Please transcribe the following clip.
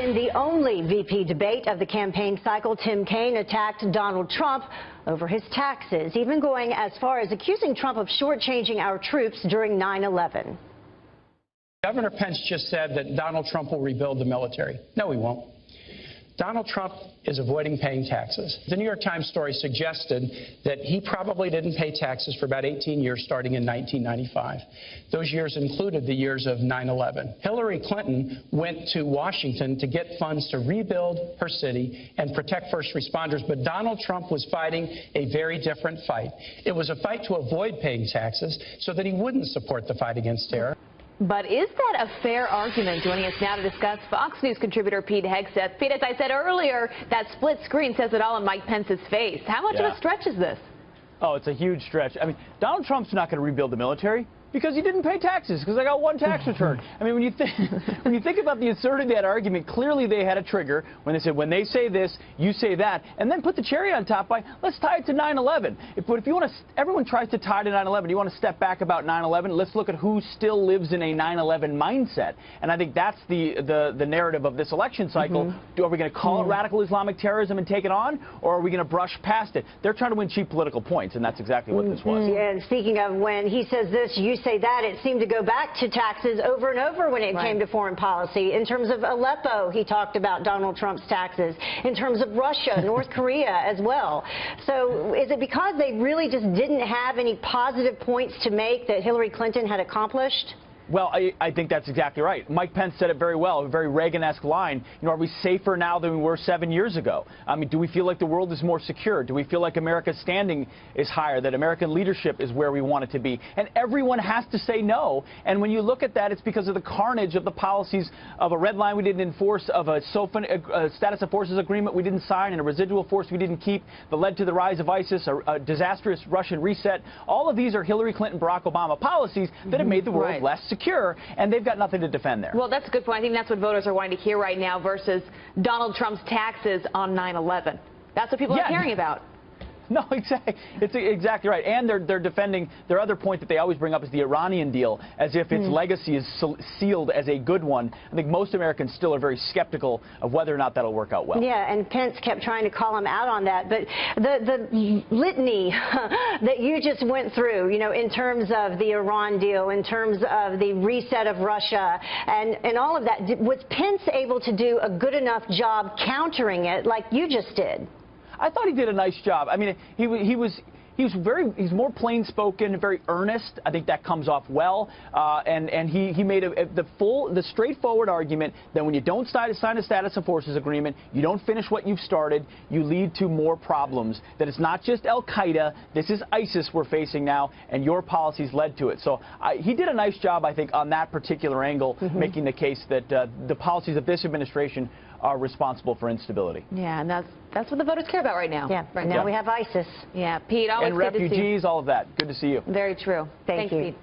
In the only VP debate of the campaign cycle, Kaine attacked Donald Trump over his taxes, even going as far as accusing Trump of shortchanging our troops during 9/11. Governor Pence just said that Donald Trump will rebuild the military. No, he won't. Donald Trump is avoiding paying taxes. The New York Times story suggested that he probably didn't pay taxes for about 18 years starting in 1995. Those years included the years of 9/11. Hillary Clinton went to Washington to get funds to rebuild her city and protect first responders, but Donald Trump was fighting a very different fight. It was a fight to avoid paying taxes so that he wouldn't support the fight against terror. But is that a fair argument? Joining us now to discuss, Fox News contributor Pete Hegseth. Pete, as I said earlier, that split screen says it all in Mike Pence's face. How much of a stretch is this? Oh, it's a huge stretch. I mean, Donald Trump's not going to rebuild the military because he didn't pay taxes, because I got one tax return. I mean, when you think about the absurdity of that argument, clearly they had a trigger when they said, when they say this, you say that, and then put the cherry on top by, let's tie it to 9/11. But if you want to, everyone tries to tie to 9/11. You want to step back about 9/11, let's look at who still lives in a 9/11 mindset. And I think that's the narrative of this election cycle. Are we going to call it radical Islamic terrorism and take it on, or are we going to brush past it? They're trying to win cheap political points, and that's exactly what this was. And speaking of when he says this, you say that, it seemed to go back to taxes over and over when it came to foreign policy. In terms of Aleppo, he talked about Donald Trump's taxes. In terms of Russia, North Korea as well. So is it because they really just didn't have any positive points to make that Hillary Clinton had accomplished? Well, I think that's exactly right. Mike Pence said it very well, a very Reagan-esque line. You know, are we safer now than we were 7 years ago? I mean, do we feel like the world is more secure? Do we feel like America's standing is higher, that American leadership is where we want it to be? And everyone has to say no. And when you look at that, it's because of the carnage of the policies of a red line we didn't enforce, of a status of forces agreement we didn't sign, and a residual force we didn't keep that led to the rise of ISIS, a disastrous Russian reset. All of these are Hillary Clinton, Barack Obama policies that have made the world less secure, and they've got nothing to defend there. Well, that's a good point. I think that's what voters are wanting to hear right now versus Donald Trump's taxes on 9/11. That's what people are caring about. No, exactly. It's exactly right. And they're defending their other point that they always bring up is the Iranian deal, as if its legacy is sealed as a good one. I think most Americans still are very skeptical of whether or not that'll work out well. Yeah, and Pence kept trying to call him out on that. But the litany that you just went through, you know, in terms of the Iran deal, in terms of the reset of Russia, and all of that, was Pence able to do a good enough job countering it like you just did? I thought he did a nice job. I mean, he's more plain-spoken, very earnest. I think that comes off well, and he made the straightforward argument that when you don't sign a status of forces agreement, you don't finish what you've started, you lead to more problems. That it's not just Al-Qaeda, this is ISIS we're facing now, and your policies led to it. So he did a nice job, I think, on that particular angle, making the case that the policies of this administration are responsible for instability. Yeah, and that's what the voters care about right now. Yeah, right now we have ISIS. Yeah, Pete, always and good to see you. refugees, all of that. Good to see you. Very true. Thanks, Pete.